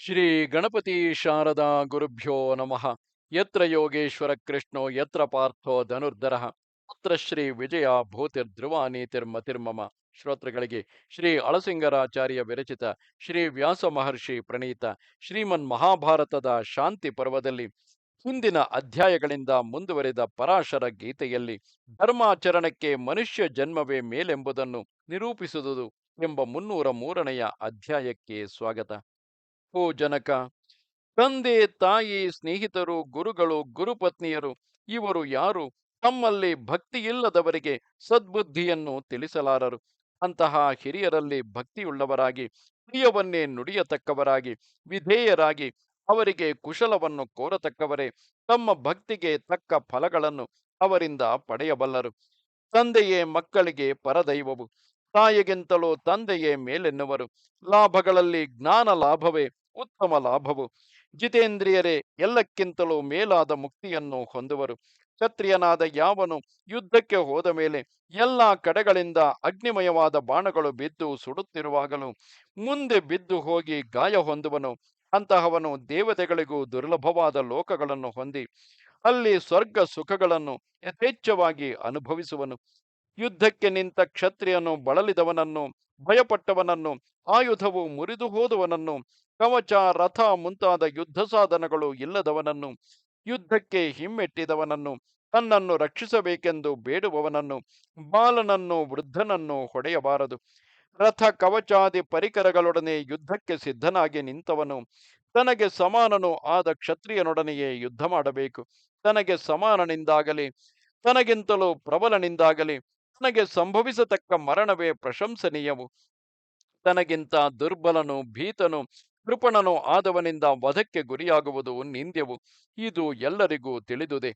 ಶ್ರೀ ಗಣಪತಿ ಶಾರದಾ ಗುರುಭ್ಯೋ ನಮಃ. ಯತ್ರ ಯೋಗೇಶ್ವರ ಕೃಷ್ಣೋ ಯತ್ರ ಪಾರ್ಥೋ ಧನುರ್ಧರಃ ತತ್ರ ಶ್ರೀ ವಿಜಯ ಭೂತಿರ್ಧ್ರುವ ನೀತಿರ್ಮತಿರ್ಮಮ. ಶ್ರೋತೃಗಳಿಗೆ ಶ್ರೀ ಅಳಸಿಂಗರಾಚಾರ್ಯ ವಿರಚಿತ ಶ್ರೀ ವ್ಯಾಸ ಮಹರ್ಷಿ ಪ್ರಣೀತ ಶ್ರೀಮನ್ ಮಹಾಭಾರತದ ಶಾಂತಿ ಪರ್ವದಲ್ಲಿ ಹಿಂದಿನ ಅಧ್ಯಾಯಗಳಿಂದ ಮುಂದುವರೆದ ಪರಾಶರ ಗೀತೆಯಲ್ಲಿ ಧರ್ಮಾಚರಣಕ್ಕೆ ಮನುಷ್ಯ ಜನ್ಮವೇ ಮೇಲೆಂಬುದನ್ನು ನಿರೂಪಿಸುವುದು ಎಂಬ 303ನೆಯ ಅಧ್ಯಾಯಕ್ಕೆ ಸ್ವಾಗತ. ಓ ಜನಕ, ತಂದೆ ತಾಯಿ ಸ್ನೇಹಿತರು ಗುರುಗಳು ಗುರುಪತ್ನಿಯರು ಇವರು ಯಾರು ತಮ್ಮಲ್ಲಿ ಭಕ್ತಿಯಿಲ್ಲದವರಿಗೆ ಸದ್ಬುದ್ಧಿಯನ್ನು ತಿಳಿಸಲಾರರು. ಅಂತಹ ಹಿರಿಯರಲ್ಲಿ ಭಕ್ತಿಯುಳ್ಳವರಾಗಿ ಪ್ರಿಯವನ್ನೇ ನುಡಿಯತಕ್ಕವರಾಗಿ ವಿಧೇಯರಾಗಿ ಅವರಿಗೆ ಕುಶಲವನ್ನು ಕೋರತಕ್ಕವರೇ ತಮ್ಮ ಭಕ್ತಿಗೆ ತಕ್ಕ ಫಲಗಳನ್ನು ಅವರಿಂದ ಪಡೆಯಬಲ್ಲರು. ತಂದೆಯೇ ಮಕ್ಕಳಿಗೆ ಪರದೈವವು, ತಾಯಿಗಿಂತಲೂ ತಂದೆಯೇ ಮೇಲೆನ್ನುವರು. ಲಾಭಗಳಲ್ಲಿ ಜ್ಞಾನ ಲಾಭವೇ ಉತ್ತಮ ಲಾಭವು. ಜಿತೇಂದ್ರಿಯರೇ ಎಲ್ಲಕ್ಕಿಂತಲೂ ಮೇಲಾದ ಮುಕ್ತಿಯನ್ನು ಹೊಂದುವರು. ಕ್ಷತ್ರಿಯನಾದ ಯಾವನು ಯುದ್ಧಕ್ಕೆ ಹೋದ ಮೇಲೆ ಎಲ್ಲ ಕಡೆಗಳಿಂದ ಅಗ್ನಿಮಯವಾದ ಬಾಣಗಳು ಬಿದ್ದು ಸುಡುತ್ತಿರುವಾಗಲೂ ಮುಂದೆ ಬಿದ್ದು ಹೋಗಿ ಗಾಯ ಹೊಂದುವನು. ಅಂತಹವನು ದೇವತೆಗಳಿಗೂ ದುರ್ಲಭವಾದ ಲೋಕಗಳನ್ನು ಹೊಂದಿ ಅಲ್ಲಿ ಸ್ವರ್ಗ ಸುಖಗಳನ್ನು ಯಥೇಚ್ಛವಾಗಿ ಅನುಭವಿಸುವನು. ಯುದ್ಧಕ್ಕೆ ನಿಂತ ಕ್ಷತ್ರಿಯನು ಬಳಲಿದವನನ್ನು, ಭಯಪಟ್ಟವನನ್ನು, ಆಯುಧವು ಮುರಿದು ಹೋದವನನ್ನು, ಕವಚ ರಥ ಮುಂತಾದ ಯುದ್ಧ ಸಾಧನಗಳು ಇಲ್ಲದವನನ್ನು, ಯುದ್ಧಕ್ಕೆ ಹಿಮ್ಮೆಟ್ಟಿದವನನ್ನು, ತನ್ನನ್ನು ರಕ್ಷಿಸಬೇಕೆಂದು ಬೇಡುವವನನ್ನು, ಬಾಲನನ್ನು ವೃದ್ಧನನ್ನು ಹೊಡೆಯಬಾರದು. ರಥ ಕವಚಾದಿ ಪರಿಕರಗಳೊಡನೆ ಯುದ್ಧಕ್ಕೆ ಸಿದ್ಧನಾಗಿ ನಿಂತವನು ತನಗೆ ಸಮಾನನು ಆದ ಕ್ಷತ್ರಿಯನೊಡನೆಯೇ ಯುದ್ಧ ಮಾಡಬೇಕು. ತನಗೆ ಸಮಾನನಿಂದಾಗಲಿ ತನಗಿಂತಲೂ ಪ್ರಬಲನಿಂದಾಗಲಿ ತನಗೆ ಸಂಭವಿಸತಕ್ಕ ಮರಣವೇ ಪ್ರಶಂಸನೀಯವು. ತನಗಿಂತ ದುರ್ಬಲನು ಭೀತನು ಕೃಪಣನು ಆದವನಿಂದ ವಧಕ್ಕೆ ಗುರಿಯಾಗುವುದು ನಿಂದ್ಯವು. ಇದು ಎಲ್ಲರಿಗೂ ತಿಳಿದುದೆ.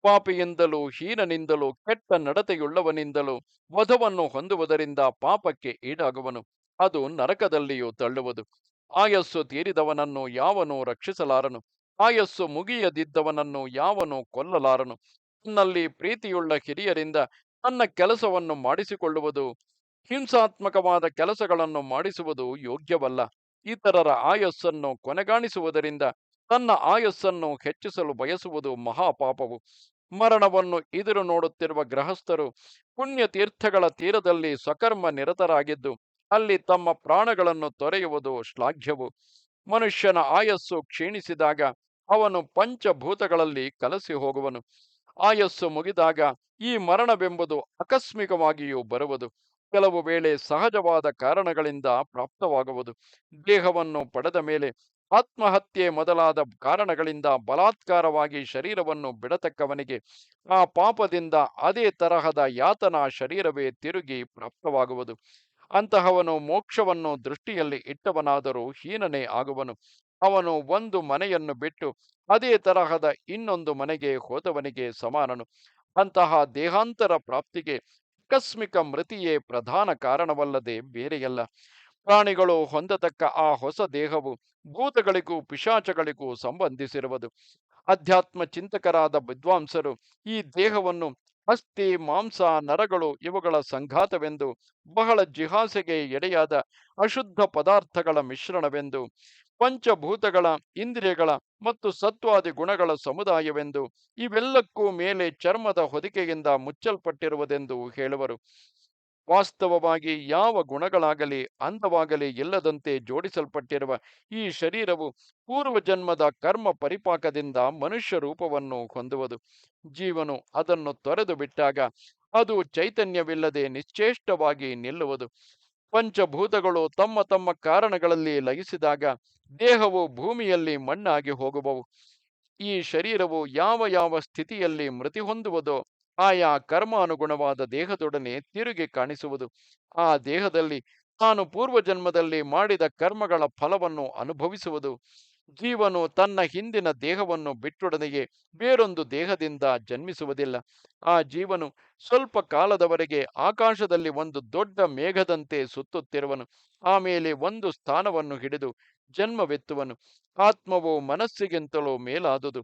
ಪಾಪಿಯಿಂದಲೂ ಹೀನನಿಂದಲೂ ಕೆಟ್ಟ ನಡತೆಯುಳ್ಳವನಿಂದಲೂ ವಧವನ್ನು ಹೊಂದುವುದರಿಂದ ಪಾಪಕ್ಕೆ ಈಡಾಗುವನು. ಅದು ನರಕದಲ್ಲಿಯೂ ತಳ್ಳುವುದು. ಆಯಸ್ಸು ತೀರಿದವನನ್ನು ಯಾವನೂ ರಕ್ಷಿಸಲಾರನು. ಆಯಸ್ಸು ಮುಗಿಯದಿದ್ದವನನ್ನು ಯಾವನೂ ಕೊಲ್ಲಲಾರನು. ತನ್ನಲ್ಲಿ ಪ್ರೀತಿಯುಳ್ಳ ಹಿರಿಯರಿಂದ ತನ್ನ ಕೆಲಸವನ್ನು ಮಾಡಿಸಿಕೊಳ್ಳುವುದು, ಹಿಂಸಾತ್ಮಕವಾದ ಕೆಲಸಗಳನ್ನು ಮಾಡಿಸುವುದು ಯೋಗ್ಯವಲ್ಲ. ಇತರರ ಆಯಸ್ಸನ್ನು ಕೊನೆಗಾಣಿಸುವುದರಿಂದ ತನ್ನ ಆಯಸ್ಸನ್ನು ಹೆಚ್ಚಿಸಲು ಬಯಸುವುದು ಮಹಾಪಾಪವು. ಮರಣವನ್ನು ಎದುರು ನೋಡುತ್ತಿರುವ ಗೃಹಸ್ಥರು ಪುಣ್ಯತೀರ್ಥಗಳ ತೀರದಲ್ಲಿ ಸಕರ್ಮ ನಿರತರಾಗಿದ್ದು ಅಲ್ಲಿ ತಮ್ಮ ಪ್ರಾಣಗಳನ್ನು ತೊರೆಯುವುದು ಶ್ಲಾಘ್ಯವು. ಮನುಷ್ಯನ ಆಯಸ್ಸು ಕ್ಷೀಣಿಸಿದಾಗ ಅವನು ಪಂಚಭೂತಗಳಲ್ಲಿ ಕಲಸಿ ಹೋಗುವನು. ಆಯಸ್ಸು ಮುಗಿದಾಗ ಈ ಮರಣವೆಂಬುದು ಆಕಸ್ಮಿಕವಾಗಿಯೂ ಬರುವುದು. ಕೆಲವು ವೇಳೆ ಸಹಜವಾದ ಕಾರಣಗಳಿಂದ ಪ್ರಾಪ್ತವಾಗುವುದು. ದೇಹವನ್ನು ಪಡೆದ ಮೇಲೆ ಆತ್ಮಹತ್ಯೆ ಮೊದಲಾದ ಕಾರಣಗಳಿಂದ ಬಲಾತ್ಕಾರವಾಗಿ ಶರೀರವನ್ನು ಬಿಡತಕ್ಕವನಿಗೆ ಆ ಪಾಪದಿಂದ ಅದೇ ತರಹದ ಯಾತನಾ ಶರೀರವೇ ತಿರುಗಿ ಪ್ರಾಪ್ತವಾಗುವುದು. ಅಂತಹವನು ಮೋಕ್ಷವನ್ನು ದೃಷ್ಟಿಯಲ್ಲಿ ಇಟ್ಟವನಾದರೂ ಹೀನನೇ ಆಗುವನು. ಅವನು ಒಂದು ಮನೆಯನ್ನು ಬಿಟ್ಟು ಅದೇ ತರಹದ ಇನ್ನೊಂದು ಮನೆಗೆ ಹೋದವನಿಗೆ ಸಮಾನನು. ಅಂತಹ ದೇಹಾಂತರ ಪ್ರಾಪ್ತಿಗೆ ಆಕಸ್ಮಿಕ ಮೃತಿಯೇ ಪ್ರಧಾನ ಕಾರಣವಲ್ಲದೆ ಬೇರೆಯಲ್ಲ. ಪ್ರಾಣಿಗಳು ಹೊಂದತಕ್ಕ ಆ ಹೊಸ ದೇಹವು ಭೂತಗಳಿಗೂ ಪಿಶಾಚಗಳಿಗೂ ಸಂಬಂಧಿಸಿರುವುದು. ಅಧ್ಯಾತ್ಮ ಚಿಂತಕರಾದ ವಿದ್ವಾಂಸರು ಈ ದೇಹವನ್ನು ಅಸ್ಥಿ ಮಾಂಸ ನರಗಳು ಇವುಗಳ ಸಂಘಾತವೆಂದು, ಬಹಳ ಜಿಹಾಸೆಗೆ ಎಡೆಯಾದ ಅಶುದ್ಧ ಪದಾರ್ಥಗಳ ಮಿಶ್ರಣವೆಂದು, ಪಂಚಭೂತಗಳ ಇಂದ್ರಿಯಗಳ ಮತ್ತು ಸತ್ವಾದಿ ಗುಣಗಳ ಸಮುದಾಯವೆಂದು, ಇವೆಲ್ಲಕ್ಕೂ ಮೇಲೆ ಚರ್ಮದ ಹೊದಿಕೆಯಿಂದ ಮುಚ್ಚಲ್ಪಟ್ಟಿರುವುದೆಂದು ಹೇಳುವರು. ವಾಸ್ತವವಾಗಿ ಯಾವ ಗುಣಗಳಾಗಲಿ ಅಂದವಾಗಲಿ ಇಲ್ಲದಂತೆ ಜೋಡಿಸಲ್ಪಟ್ಟಿರುವ ಈ ಶರೀರವು ಪೂರ್ವಜನ್ಮದ ಕರ್ಮ ಪರಿಪಾಕದಿಂದ ಮನುಷ್ಯ ರೂಪವನ್ನು ಹೊಂದುವುದು. ಜೀವನು ಅದನ್ನು ತೊರೆದು ಬಿಟ್ಟಾಗ ಅದು ಚೈತನ್ಯವಿಲ್ಲದೆ ನಿಶ್ಚೇಷ್ಟವಾಗಿ ನಿಲ್ಲುವುದು. ಪಂಚಭೂತಗಳು ತಮ್ಮ ತಮ್ಮ ಕಾರಣಗಳಲ್ಲಿ ಲಯಿಸಿದಾಗ ದೇಹವು ಭೂಮಿಯಲ್ಲಿ ಮಣ್ಣಾಗಿ ಹೋಗುವವು. ಈ ಶರೀರವು ಯಾವ ಯಾವ ಸ್ಥಿತಿಯಲ್ಲಿ ಮೃತಿ ಹೊಂದುವುದೋ ಆಯಾ ಕರ್ಮಾನುಗುಣವಾದ ದೇಹದೊಡನೆ ತಿರುಗಿ ಕಾಣಿಸುವುದು. ಆ ದೇಹದಲ್ಲಿ ತಾನು ಪೂರ್ವಜನ್ಮದಲ್ಲಿ ಮಾಡಿದ ಕರ್ಮಗಳ ಫಲವನ್ನು ಅನುಭವಿಸುವುದು. ಜೀವನು ತನ್ನ ಹಿಂದಿನ ದೇಹವನ್ನು ಬಿಟ್ಟೊಡನೆಯೇ ಬೇರೊಂದು ದೇಹದಿಂದ ಜನ್ಮಿಸುವುದಿಲ್ಲ. ಆ ಜೀವನು ಸ್ವಲ್ಪ ಕಾಲದವರೆಗೆ ಆಕಾಶದಲ್ಲಿ ಒಂದು ದೊಡ್ಡ ಮೇಘದಂತೆ ಸುತ್ತುತ್ತಿರುವನು. ಆಮೇಲೆ ಒಂದು ಸ್ಥಾನವನ್ನು ಹಿಡಿದು ಜನ್ಮವೆತ್ತುವನು. ಆತ್ಮವು ಮನಸ್ಸಿಗಿಂತಲೂ ಮೇಲಾದುದು,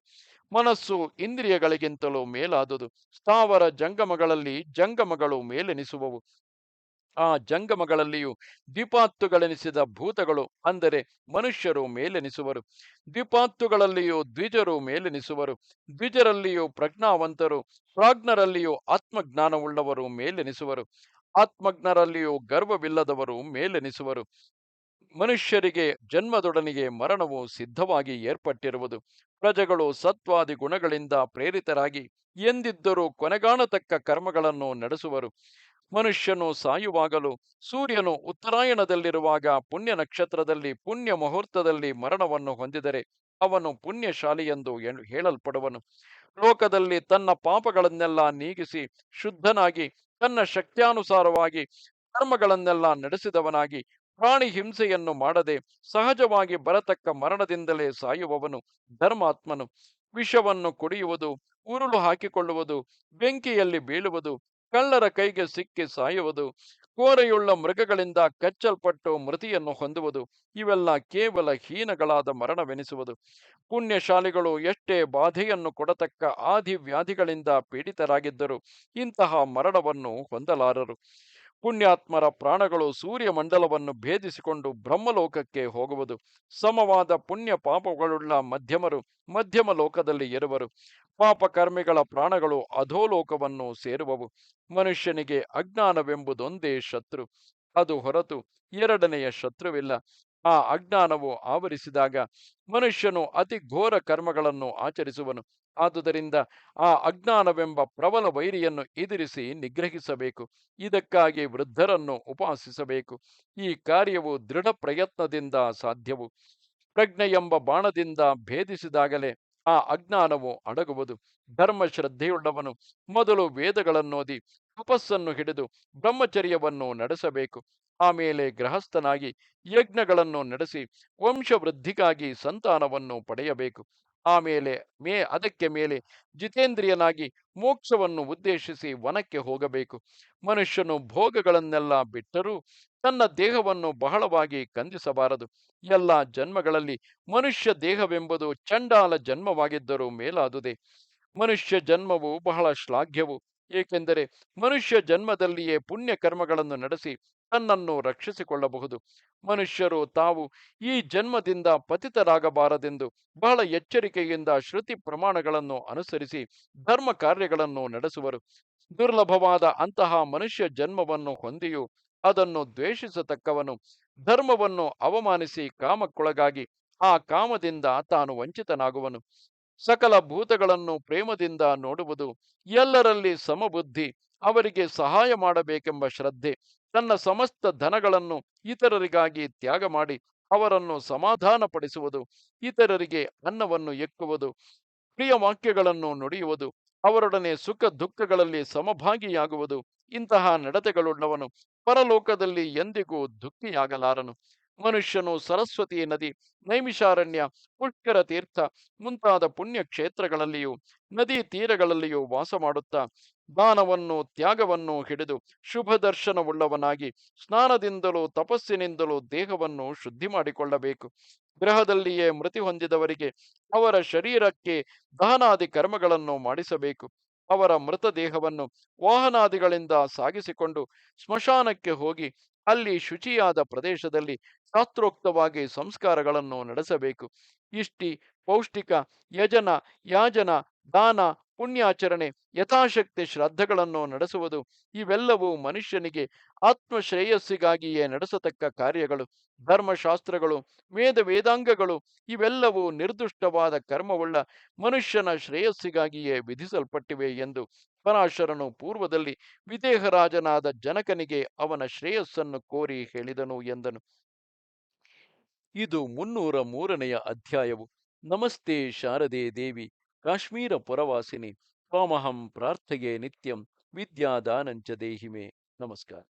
ಮನಸ್ಸು ಇಂದ್ರಿಯಗಳಿಗಿಂತಲೂ ಮೇಲಾದುದು. ಸ್ಥಾವರ ಜಂಗಮಗಳಲ್ಲಿ ಜಂಗಮಗಳು ಮೇಲೆನಿಸುವವು. ಆ ಜಂಗಮಗಳಲ್ಲಿಯೂ ದ್ವಿಪಾತ್ತುಗಳೆನಿಸಿದ ಭೂತಗಳು ಅಂದರೆ ಮನುಷ್ಯರು ಮೇಲೆನಿಸುವರು. ದ್ವಿಪಾತ್ತುಗಳಲ್ಲಿಯೂ ದ್ವಿಜರು ಮೇಲೆನಿಸುವರು. ದ್ವಿಜರಲ್ಲಿಯೂ ಪ್ರಜ್ಞಾವಂತರು, ಪ್ರಾಜ್ಞರಲ್ಲಿಯೂ ಆತ್ಮಜ್ಞಾನವುಳ್ಳವರು ಮೇಲೆನಿಸುವರು. ಆತ್ಮಜ್ಞರಲ್ಲಿಯೂ ಗರ್ವವಿಲ್ಲದವರು ಮೇಲೆನಿಸುವರು. ಮನುಷ್ಯರಿಗೆ ಜನ್ಮದೊಡನೆಯೇ ಮರಣವು ಸಿದ್ಧವಾಗಿ ಏರ್ಪಟ್ಟಿರುವುದು. ಪ್ರಜೆಗಳು ಸತ್ವಾದಿ ಗುಣಗಳಿಂದ ಪ್ರೇರಿತರಾಗಿ ಎಂದಿದ್ದರೂ ಕೊನೆಗಾಣತಕ್ಕ ಕರ್ಮಗಳನ್ನು ನಡೆಸುವರು. ಮನುಷ್ಯನು ಸಾಯುವಾಗಲೂ ಸೂರ್ಯನು ಉತ್ತರಾಯಣದಲ್ಲಿರುವಾಗ ಪುಣ್ಯ ನಕ್ಷತ್ರದಲ್ಲಿ ಪುಣ್ಯ ಮುಹೂರ್ತದಲ್ಲಿ ಮರಣವನ್ನು ಹೊಂದಿದರೆ ಅವನು ಪುಣ್ಯಶಾಲಿ ಎಂದು ಹೇಳಲ್ಪಡುವನು. ಲೋಕದಲ್ಲಿ ತನ್ನ ಪಾಪಗಳನ್ನೆಲ್ಲ ನೀಗಿಸಿ ಶುದ್ಧನಾಗಿ ತನ್ನ ಶಕ್ತ್ಯಾನುಸಾರವಾಗಿ ಕರ್ಮಗಳನ್ನೆಲ್ಲ ನಡೆಸಿದವನಾಗಿ ಪ್ರಾಣಿ ಹಿಂಸೆಯನ್ನು ಮಾಡದೆ ಸಹಜವಾಗಿ ಬರತಕ್ಕ ಮರಣದಿಂದಲೇ ಸಾಯುವವನು ಧರ್ಮಾತ್ಮನು. ವಿಷವನ್ನು ಕುಡಿಯುವುದು, ಉರುಳು ಹಾಕಿಕೊಳ್ಳುವುದು, ಬೆಂಕಿಯಲ್ಲಿ ಬೀಳುವುದು, ಕಳ್ಳರ ಕೈಗೆ ಸಿಕ್ಕಿ ಸಾಯುವುದು, ಕೋರೆಯುಳ್ಳ ಮೃಗಗಳಿಂದ ಕಚ್ಚಲ್ಪಟ್ಟು ಮೃತಿಯನ್ನು ಹೊಂದುವುದು, ಇವೆಲ್ಲ ಕೇವಲ ಹೀನಗಳಾದ ಮರಣವೆನಿಸುವುದು. ಪುಣ್ಯಶಾಲಿಗಳು ಎಷ್ಟೇ ಬಾಧೆಯನ್ನು ಕೊಡತಕ್ಕ ಆದಿ ವ್ಯಾಧಿಗಳಿಂದ ಪೀಡಿತರಾಗಿದ್ದರೂ ಇಂತಹ ಮರಣವನ್ನು ಹೊಂದಲಾರರು. ಪುಣ್ಯಾತ್ಮರ ಪ್ರಾಣಗಳು ಸೂರ್ಯಮಂಡಲವನ್ನು ಭೇದಿಸಿಕೊಂಡು ಬ್ರಹ್ಮಲೋಕಕ್ಕೆ ಹೋಗುವುದು. ಸಮವಾದ ಪುಣ್ಯ ಪಾಪಗಳುಳ್ಳ ಮಧ್ಯಮರು ಮಧ್ಯಮ ಲೋಕದಲ್ಲಿ ಇರುವರು. ಪಾಪಕರ್ಮಿಗಳ ಪ್ರಾಣಗಳು ಅಧೋಲೋಕವನ್ನು ಸೇರುವವು. ಮನುಷ್ಯನಿಗೆ ಅಜ್ಞಾನವೆಂಬುದೊಂದೇ ಶತ್ರು. ಅದು ಹೊರತು ಎರಡನೆಯ ಶತ್ರುವಿಲ್ಲ. ಆ ಅಜ್ಞಾನವು ಆವರಿಸಿದಾಗ ಮನುಷ್ಯನು ಅತಿ ಘೋರ ಕರ್ಮಗಳನ್ನು ಆಚರಿಸುವನು. ಆದುದರಿಂದ ಆ ಅಜ್ಞಾನವೆಂಬ ಪ್ರಬಲ ವೈರಿಯನ್ನು ಎದುರಿಸಿ ನಿಗ್ರಹಿಸಬೇಕು. ಇದಕ್ಕಾಗಿ ವೃದ್ಧರನ್ನು ಉಪಾಸಿಸಬೇಕು. ಈ ಕಾರ್ಯವು ದೃಢ ಪ್ರಯತ್ನದಿಂದ ಸಾಧ್ಯವು. ಪ್ರಜ್ಞೆ ಎಂಬ ಬಾಣದಿಂದ ಭೇದಿಸಿದಾಗಲೇ ಆ ಅಜ್ಞಾನವು ಅಡಗುವುದು. ಧರ್ಮಶ್ರದ್ಧೆಯುಳ್ಳವನು ಮೊದಲು ವೇದಗಳನ್ನೋದಿ ತಪಸ್ಸನ್ನು ಹಿಡಿದು ಬ್ರಹ್ಮಚರ್ಯವನ್ನು ನಡೆಸಬೇಕು. ಆಮೇಲೆ ಗೃಹಸ್ಥನಾಗಿ ಯಜ್ಞಗಳನ್ನು ನಡೆಸಿ ವಂಶವೃದ್ಧಿಗಾಗಿ ಸಂತಾನವನ್ನು ಪಡೆಯಬೇಕು. ಆಮೇಲೆ ಅದಕ್ಕೆ ಮೇಲೆ ಜಿತೇಂದ್ರಿಯನಾಗಿ ಮೋಕ್ಷವನ್ನು ಉದ್ದೇಶಿಸಿ ವನಕ್ಕೆ ಹೋಗಬೇಕು. ಮನುಷ್ಯನು ಭೋಗಗಳನ್ನೆಲ್ಲ ಬಿಟ್ಟರೂ ತನ್ನ ದೇಹವನ್ನು ಬಹಳವಾಗಿ ಕಂದಿಸಬಾರದು. ಎಲ್ಲ ಜನ್ಮಗಳಲ್ಲಿ ಮನುಷ್ಯ ದೇಹವೆಂಬುದು ಚಂಡಾಲ ಜನ್ಮವಾಗಿದ್ದರೂ ಮೇಲಾದುದೇ. ಮನುಷ್ಯ ಜನ್ಮವು ಬಹಳ ಶ್ಲಾಘ್ಯವು. ಏಕೆಂದರೆ ಮನುಷ್ಯ ಜನ್ಮದಲ್ಲಿಯೇ ಪುಣ್ಯ ಕರ್ಮಗಳನ್ನು ನಡೆಸಿ ತನ್ನನ್ನು ರಕ್ಷಿಸಿಕೊಳ್ಳಬಹುದು. ಮನುಷ್ಯರು ತಾವು ಈ ಜನ್ಮದಿಂದ ಪತಿತರಾಗಬಾರದೆಂದು ಬಹಳ ಎಚ್ಚರಿಕೆಯಿಂದ ಶ್ರುತಿ ಪ್ರಮಾಣಗಳನ್ನು ಅನುಸರಿಸಿ ಧರ್ಮ ಕಾರ್ಯಗಳನ್ನು ನಡೆಸುವರು. ದುರ್ಲಭವಾದ ಅಂತಹ ಮನುಷ್ಯ ಜನ್ಮವನ್ನು ಹೊಂದಿಯೂ ಅದನ್ನು ದ್ವೇಷಿಸತಕ್ಕವನು ಧರ್ಮವನ್ನು ಅವಮಾನಿಸಿ ಕಾಮಕ್ಕೊಳಗಾಗಿ ಆ ಕಾಮದಿಂದ ತಾನು ವಂಚಿತನಾಗುವನು. ಸಕಲ ಭೂತಗಳನ್ನು ಪ್ರೇಮದಿಂದ ನೋಡುವುದು, ಎಲ್ಲರಲ್ಲಿ ಸಮಬುದ್ಧಿ, ಅವರಿಗೆ ಸಹಾಯ ಮಾಡಬೇಕೆಂಬ ಶ್ರದ್ಧೆ, ತನ್ನ ಸಮಸ್ತ ಧನಗಳನ್ನು ಇತರರಿಗಾಗಿ ತ್ಯಾಗ ಮಾಡಿ ಅವರನ್ನು ಸಮಾಧಾನಪಡಿಸುವುದು, ಇತರರಿಗೆ ಅನ್ನವನ್ನು ಎಕ್ಕುವುದು, ಪ್ರಿಯ ವಾಕ್ಯಗಳನ್ನು ನುಡಿಯುವುದು, ಅವರೊಡನೆ ಸುಖ ದುಃಖಗಳಲ್ಲಿ ಸಮಭಾಗಿಯಾಗುವುದು, ಇಂತಹ ನಡತೆಗಳುಳ್ಳವನು ಪರಲೋಕದಲ್ಲಿ ಎಂದಿಗೂ ದುಃಖಿಯಾಗಲಾರನು. ಮನುಷ್ಯನು ಸರಸ್ವತಿ ನದಿ, ನೈಮಿಷಾರಣ್ಯ, ಪುಷ್ಕರ ತೀರ್ಥ ಮುಂತಾದ ಪುಣ್ಯ ಕ್ಷೇತ್ರಗಳಲ್ಲಿಯೂ ನದಿ ತೀರಗಳಲ್ಲಿಯೂ ವಾಸ ಮಾಡುತ್ತಾ ದಾನವನ್ನು ತ್ಯಾಗವನ್ನು ಹಿಡಿದು ಶುಭ ದರ್ಶನವುಳ್ಳವನಾಗಿ ಸ್ನಾನದಿಂದಲೂ ತಪಸ್ಸಿನಿಂದಲೂ ದೇಹವನ್ನು ಶುದ್ಧಿ ಮಾಡಿಕೊಳ್ಳಬೇಕು. ಗ್ರಹದಲ್ಲಿಯೇ ಮೃತಿ ಹೊಂದಿದವರಿಗೆ ಅವರ ಶರೀರಕ್ಕೆ ದಹನಾದಿ ಕರ್ಮಗಳನ್ನು ಮಾಡಿಸಬೇಕು. ಅವರ ಮೃತದೇಹವನ್ನು ವಾಹನಾದಿಗಳಿಂದ ಸಾಗಿಸಿಕೊಂಡು ಸ್ಮಶಾನಕ್ಕೆ ಹೋಗಿ ಅಲ್ಲಿ ಶುಚಿಯಾದ ಪ್ರದೇಶದಲ್ಲಿ ಶಾಸ್ತ್ರೋಕ್ತವಾಗಿ ಸಂಸ್ಕಾರಗಳನ್ನು ನಡೆಸಬೇಕು. ಇಷ್ಟಿ, ಪೌಷ್ಟಿಕ, ಯಜನ, ಯಾಜನ, ದಾನ, ಪುಣ್ಯಾಚರಣೆ, ಯಥಾಶಕ್ತಿ ಶ್ರದ್ಧೆಗಳನ್ನು ನಡೆಸುವುದು, ಇವೆಲ್ಲವೂ ಮನುಷ್ಯನಿಗೆ ಆತ್ಮಶ್ರೇಯಸ್ಸಿಗಾಗಿಯೇ ನಡೆಸತಕ್ಕ ಕಾರ್ಯಗಳು. ಧರ್ಮಶಾಸ್ತ್ರಗಳು, ವೇದಾಂಗಗಳು ಇವೆಲ್ಲವೂ ನಿರ್ದುಷ್ಟವಾದ ಕರ್ಮವುಳ್ಳ ಮನುಷ್ಯನ ಶ್ರೇಯಸ್ಸಿಗಾಗಿಯೇ ವಿಧಿಸಲ್ಪಟ್ಟಿವೆ ಎಂದು ಪರಾಶರನು ಪೂರ್ವದಲ್ಲಿ ವಿದೇಹರಾಜನಾದ ಜನಕನಿಗೆ ಅವನ ಶ್ರೇಯಸ್ಸನ್ನು ಕೋರಿ ಹೇಳಿದನು ಎಂದನು. ಇದು 303ನೆಯ ಅಧ್ಯಾಯವು. ನಮಸ್ತೆ ಶಾರದೆ ದೇವಿ, ಕಾಶ್ಮೀರ ಪುರವಾಸಿನಿ, ತ್ವಾಮಹಂ ಪ್ರಾರ್ಥೆಯೇ ನಿತ್ಯಂ, ವಿದ್ಯಾದಾನಂಚ ದೇಹಿಮೆ. ನಮಸ್ಕಾರ.